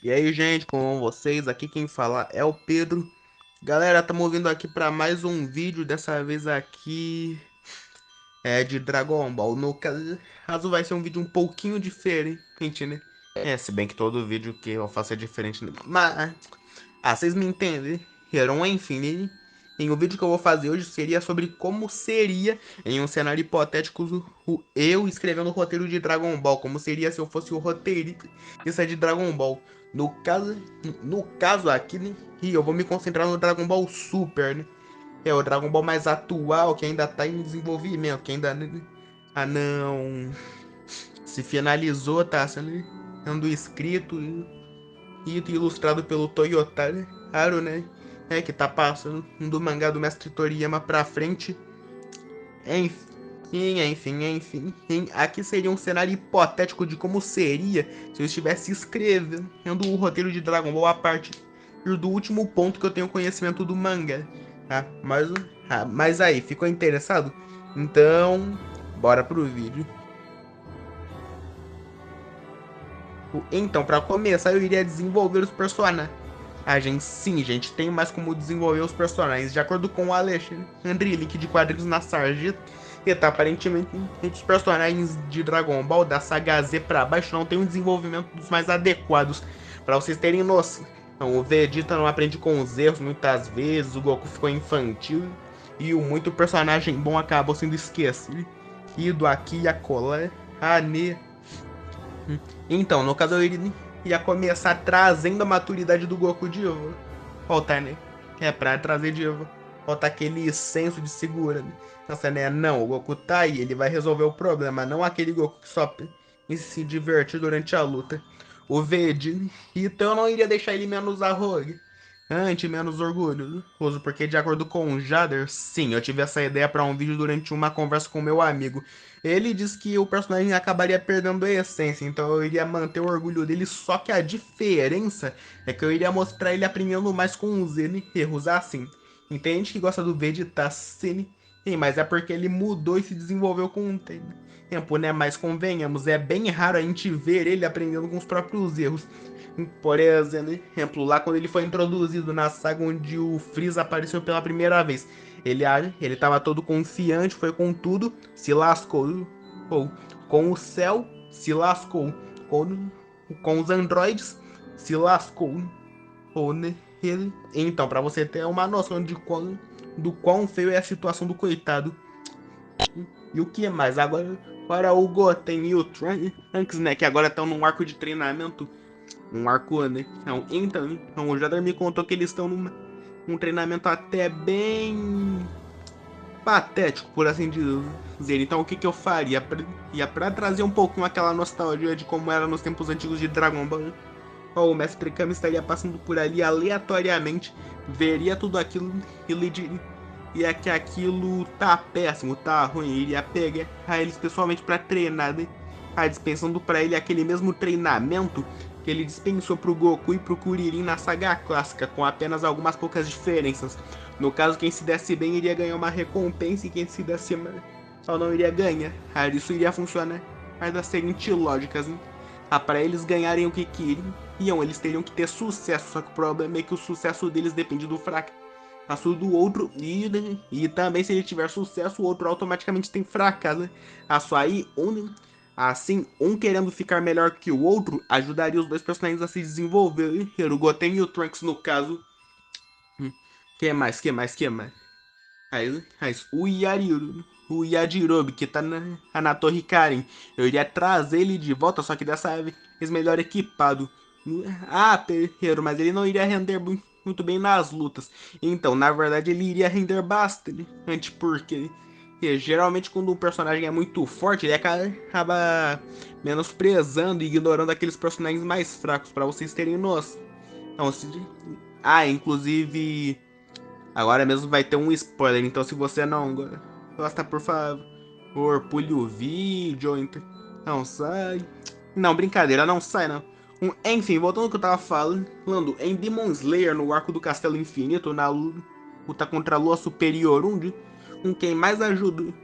E aí, gente, com vocês? Aqui quem fala é o Pedro. Galera, estamos vindo aqui para mais um vídeo. Dessa vez aqui é de Dragon Ball. No caso, vai ser um vídeo um pouquinho diferente, né? Se bem que todo vídeo que eu faço é diferente, né? Mas, vocês me entendem? Enfim, né? Em o vídeo que eu vou fazer hoje seria sobre como seria, em um cenário hipotético, eu escrevendo o roteiro de Dragon Ball. Como seria se eu fosse o roteirista de Dragon Ball. No caso, no caso aqui, né? E eu vou me concentrar no Dragon Ball Super, né? É o Dragon Ball mais atual, que ainda tá em desenvolvimento, que ainda não se finalizou, tá sendo escrito e ilustrado pelo Toyotaro, né? Que tá passando do mangá do Mestre Toriyama pra frente. Enfim. Aqui seria um cenário hipotético de como seria se eu estivesse escrevendo o roteiro de Dragon Ball a partir do último ponto que eu tenho conhecimento do manga. Tá? Mas aí, ficou interessado? Então, bora pro vídeo. Então, para começar, eu iria desenvolver os personagens. Sim, gente, tem mais como desenvolver os personagens. De acordo com o Alexandre Link de quadrinhos na Sarjeta, aparentemente os personagens de Dragon Ball da saga Z pra baixo não tem um desenvolvimento dos mais adequados. Para vocês terem noção. Então, o Vegeta não aprende com os erros muitas vezes, o Goku ficou infantil e o muito personagem bom acabou sendo esquecido. Ido aqui e acolá. Então, no caso, ia começar trazendo a maturidade do Goku de volta, né? Pra trazer de volta aquele senso de segurança, né? Não, o Goku tá aí, ele vai resolver o problema, não aquele Goku que só se divertir durante a luta. O Vegeta, então eu não iria deixar ele menos arrogante, menos orgulhoso, porque de acordo com o Jader, sim, eu tive essa ideia para um vídeo durante uma conversa com meu amigo. Ele disse que o personagem acabaria perdendo a essência, então eu iria manter o orgulho dele, só que a diferença é que eu iria mostrar ele aprendendo mais com os erros assim. Entende que gosta do Vegeta, sim, mas é porque ele mudou e se desenvolveu com o tempo, né? Mas convenhamos, é bem raro a gente ver ele aprendendo com os próprios erros. Por exemplo, lá quando ele foi introduzido na saga onde o Freeza apareceu pela primeira vez, ele tava todo confiante, foi com tudo, se lascou. Ou, com o céu, se lascou. Com os androides, se lascou. Ou, né? Então, pra você ter uma noção do quão feio é a situação do coitado. E o que mais? Agora o Goten e o Trunks, né? Que agora estão num arco de treinamento. Um arco, né? Então, o Jadar me contou que eles estão num treinamento até bem patético, por assim dizer. Então, o que eu faria? Pra trazer um pouquinho aquela nostalgia de como era nos tempos antigos de Dragon Ball. O Mestre Kami estaria passando por ali aleatoriamente, veria tudo aquilo e lhe diria que aquilo tá péssimo, tá ruim. Iria pegar eles pessoalmente para treinar, né? Dispensando para ele aquele mesmo treinamento que ele dispensou pro Goku e pro Kuririn na saga clássica, com apenas algumas poucas diferenças. No caso, quem se desse bem iria ganhar uma recompensa e quem se desse mal só não iria ganhar. Isso iria funcionar mas das seguintes lógicas, né? Para eles ganharem o que queriam, eles teriam que ter sucesso, só que o problema é que o sucesso deles depende do fracasso do outro, e também se ele tiver sucesso, o outro automaticamente tem fracasso, né? Aí, assim, um querendo ficar melhor que o outro, ajudaria os dois personagens a se desenvolver, o Goten e o Trunks no caso. Que mais? O Yajirobe, que tá na Torre Karen. Eu iria trazer ele de volta, só que dessa vez melhor equipado. Perreiro, mas ele não iria render muito bem nas lutas. Então, na verdade, ele iria render bastante, porque geralmente quando um personagem é muito forte, ele acaba menosprezando e ignorando aqueles personagens mais fracos, pra vocês terem noção. Então, inclusive... Agora mesmo vai ter um spoiler, então se você não gosta, por favor, pule o vídeo, então não sai. Não, brincadeira, não sai não. Enfim, voltando ao que eu tava falando, em Demon Slayer, no arco do Castelo Infinito, na luta contra a Lua Superior 1, quem mais ajudou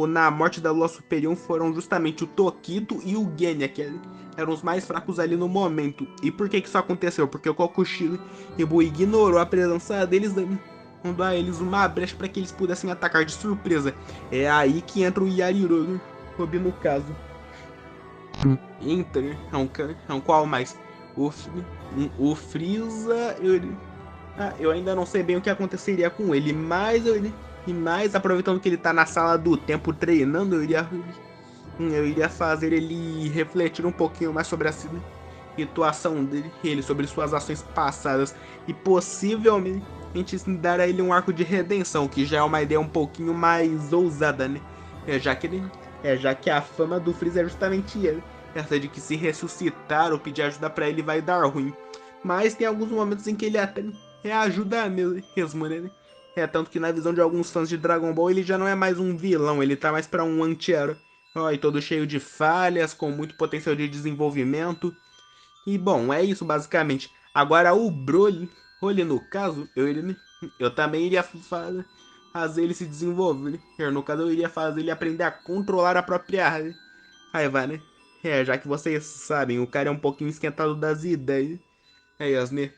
na morte da Lua Superior foram justamente o Tokito e o Genya, eram os mais fracos ali no momento. E por que isso aconteceu? Porque o Kokushiro Ibu ignorou a presença deles, dando a eles uma brecha para que eles pudessem atacar de surpresa. É aí que entra o Yarirobe, no caso. Inter, é um qual mais? O, o Frieza, eu ainda não sei bem o que aconteceria com ele, mas aproveitando que ele tá na sala do tempo treinando, eu iria fazer ele refletir um pouquinho mais sobre a situação dele, sobre suas ações passadas e possivelmente dar a ele um arco de redenção, que já é uma ideia um pouquinho mais ousada, né? Já que a fama do Freeza é justamente ele, essa de que se ressuscitar ou pedir ajuda para ele vai dar ruim. Mas tem alguns momentos em que ele até ajuda mesmo, né? Tanto que na visão de alguns fãs de Dragon Ball ele já não é mais um vilão, ele tá mais para um anti-herói. E todo cheio de falhas, com muito potencial de desenvolvimento. E bom, é isso basicamente. Agora o Broly, no caso, eu também iria fazer ele se desenvolver. No caso, eu iria fazer ele aprender a controlar a própria raiva, né? Já que vocês sabem, o cara é um pouquinho esquentado das ideias. Yasne.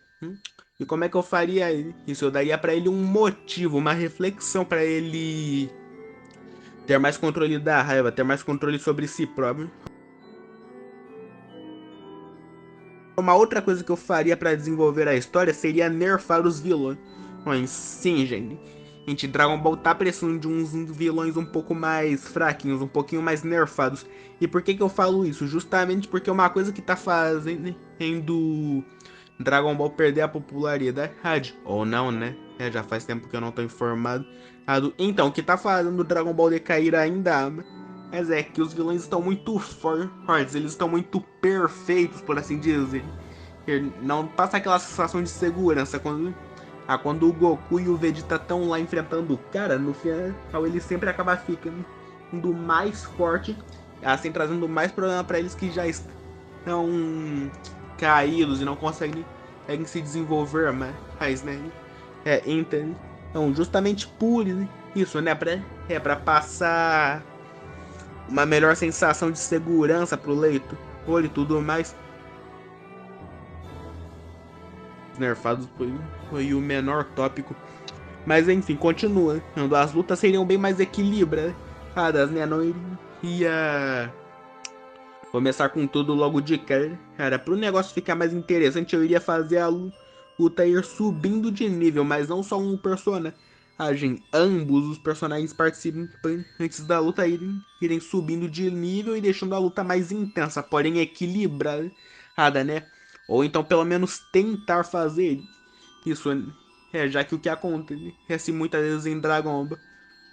E como é que eu faria isso? Eu daria pra ele um motivo, uma reflexão pra ele ter mais controle da raiva, ter mais controle sobre si próprio. Uma outra coisa que eu faria pra desenvolver a história seria nerfar os vilões. Sim, gente, Dragon Ball tá precisando de uns vilões um pouco mais fraquinhos, um pouquinho mais nerfados. E por que eu falo isso? Justamente porque uma coisa que tá fazendo Dragon Ball perder a popularidade, ou não, né? Já faz tempo que eu não tô informado. Então, o que tá fazendo o Dragon Ball decair ainda, mas é que os vilões estão muito fortes, eles estão muito perfeitos, por assim dizer. Não passa aquela sensação de segurança quando o Goku e o Vegeta estão lá enfrentando o cara, no final ele sempre acaba ficando mais forte, assim trazendo mais problema para eles que já estão caídos e não conseguem se desenvolver mais, né? Então, justamente por isso, né? Pra passar uma melhor sensação de segurança pro leito, olho e tudo mais. Nerfados foi o menor tópico. Mas enfim, continua. As lutas seriam bem mais equilibradas, né? Não iria começar com tudo logo de cara. Pro negócio ficar mais interessante, eu iria fazer a luta ir subindo de nível, mas não só um personagem. Ambos os personagens participantes da luta irem subindo de nível e deixando a luta mais intensa, porém equilibrada, né? Ou então pelo menos tentar fazer isso. Já que o que acontece muitas vezes em Dragon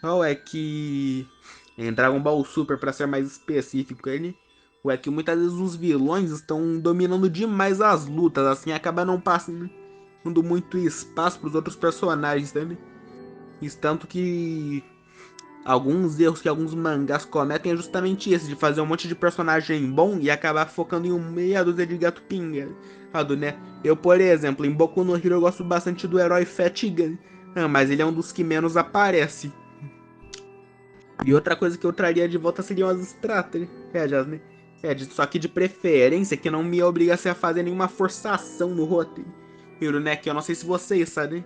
Ball é que em Dragon Ball Super, para ser mais específico, é que muitas vezes os vilões estão dominando demais as lutas, assim acaba não passando muito espaço para os outros personagens, né? Tanto que alguns erros que alguns mangás cometem é justamente esse, de fazer um monte de personagem bom e acabar focando em meia dúzia de gato pingado, né? Eu, por exemplo, em Boku no Hero eu gosto bastante do herói Fat Gun, mas ele é um dos que menos aparece. E outra coisa que eu traria de volta seriam as estratégias, né? Só que de preferência que não me obrigasse a fazer nenhuma forçação no roteiro, né? Que eu não sei se vocês sabem,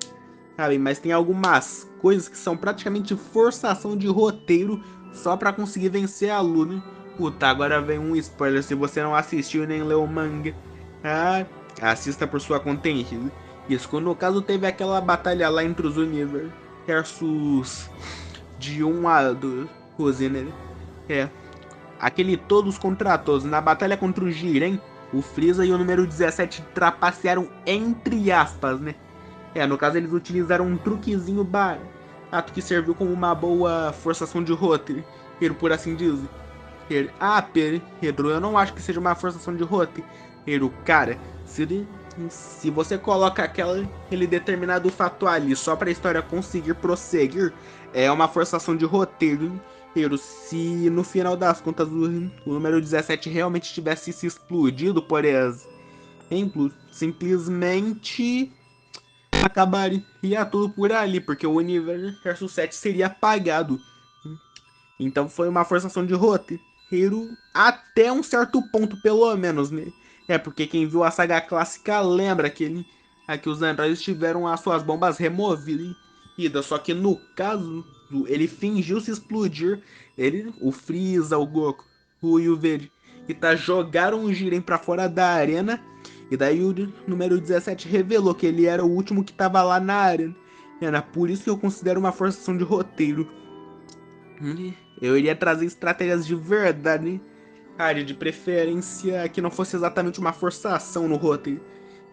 mas tem algumas coisas que são praticamente forçação de roteiro só pra conseguir vencer a luta, né? Puta, agora vem um spoiler, se você não assistiu nem leu o manga, assista por sua conta em risco. Isso, quando no caso teve aquela batalha lá entre os universos de 1 a 12, né? Aquele todos contra todos. Na batalha contra o Jiren, o Freeza e o número 17 trapacearam entre aspas, né? No caso eles utilizaram um truquezinho barato que serviu como uma boa forçação de roteiro, por assim dizer. Pedro, eu não acho que seja uma forçação de roteiro, cara. Se você coloca aquele determinado fato ali só pra história conseguir prosseguir, é uma forçação de roteiro. Se no final das contas o número 17 realmente tivesse se explodido, por exemplo, simplesmente acabaria tudo por ali, porque o universo 7 seria apagado. Então foi uma forçação de roteiro. guerreiro até um certo ponto, pelo menos, né? É, porque quem viu a saga clássica lembra que os androides tiveram as suas bombas removidas. Só que no caso, ele fingiu se explodir. Ele, o Freeza, o Goku, o Yuveji, e tá, jogaram o Jiren pra fora da arena. E daí o número 17 revelou que ele era o último que tava lá na arena. Era por isso que eu considero uma forçação de roteiro. Eu iria trazer estratégias de verdade, cara, de preferência que não fosse exatamente uma forçação no roteiro.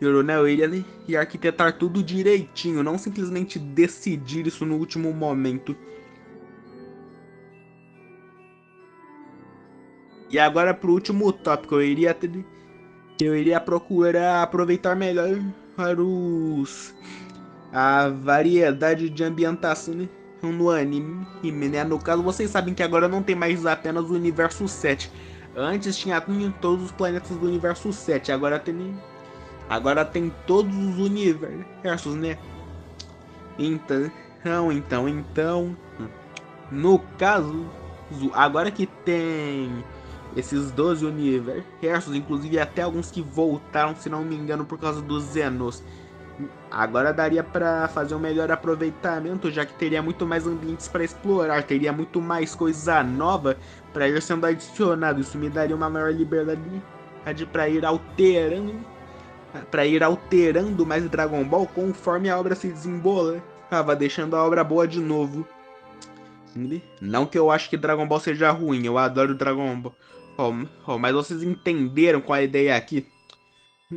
Eu iria, né, e arquitetar tudo direitinho, não simplesmente decidir isso no último momento. E agora pro último tópico, eu iria procurar aproveitar melhor a variedade de ambientação, né, no anime, né? No caso, vocês sabem que agora não tem mais apenas o universo 7. Antes tinha todos os planetas do universo 7, agora tem todos os universos, né? Então, no caso, agora que tem esses 12 universos, inclusive até alguns que voltaram, se não me engano, por causa dos Zenos. Agora daria para fazer um melhor aproveitamento, já que teria muito mais ambientes para explorar, teria muito mais coisa nova para ir sendo adicionado. Isso me daria uma maior liberdade para ir alterando mais Dragon Ball conforme a obra se desembolava, deixando a obra boa de novo. Não que eu acho que Dragon Ball seja ruim, eu adoro Dragon Ball. Mas vocês entenderam qual é a ideia aqui?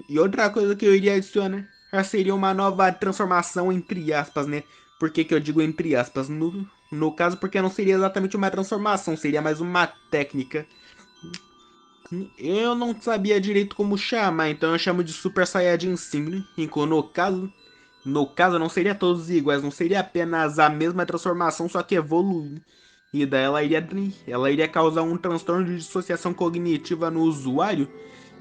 E outra coisa que eu iria adicionar seria uma nova transformação entre aspas, né? Por que eu digo entre aspas? No caso, porque não seria exatamente uma transformação, seria mais uma técnica. Eu não sabia direito como chamar, então eu chamo de Super Saiyajin 5, né? Enquanto no caso não seria todos iguais, não seria apenas a mesma transformação, só que evoluindo. E daí ela iria causar um transtorno de dissociação cognitiva no usuário.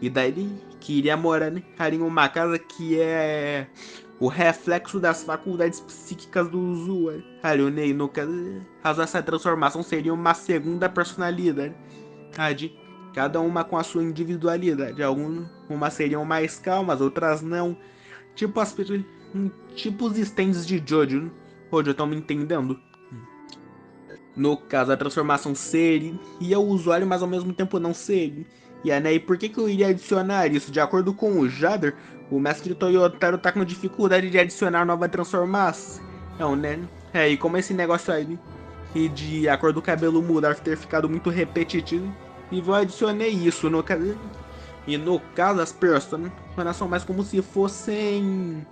E daí ele que iria morar, né, em uma casa que é o reflexo das faculdades psíquicas do usuário. Né? No caso, essa transformação seria uma segunda personalidade. Cada uma com a sua individualidade. Algumas seriam mais calmas, outras não. Tipo tipo os stands de Jojo. Né? Hoje estão me entendendo? No caso, a transformação seria o usuário, mas ao mesmo tempo não seria. E por que eu iria adicionar isso? De acordo com o Jader, o mestre Toyotaro tá com dificuldade de adicionar nova transformação. Não, né? E como esse negócio aí, e de acordo com o cabelo mudar ter ficado muito repetitivo, e eu adicionei isso no caso. E no caso, as personas são mais como se fossem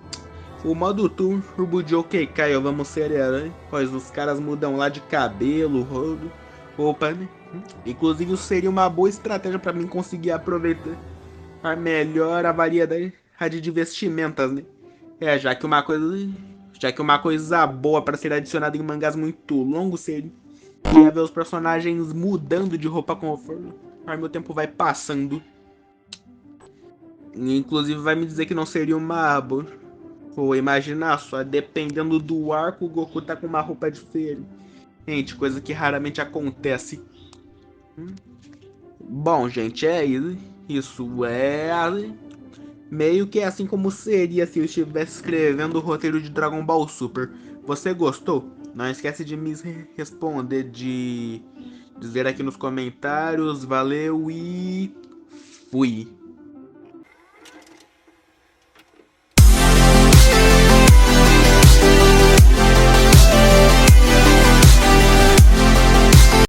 o modo turbo de OK Kai, vamos ser herói, pois os caras mudam lá de cabelo, roupa, né? Inclusive isso seria uma boa estratégia para mim conseguir aproveitar melhor a variedade de vestimentas, né? Já que uma coisa boa para ser adicionada em mangás muito longos seria ver os personagens mudando de roupa conforme o tempo vai passando. Inclusive vai me dizer que não seria uma boa. Pô, imagina só, dependendo do arco, o Goku tá com uma roupa diferente. Gente, coisa que raramente acontece. Bom, gente, é isso. Isso é meio que assim como seria se eu estivesse escrevendo o roteiro de Dragon Ball Super. Você gostou? Não esquece de me responder, de dizer aqui nos comentários. Valeu e fui.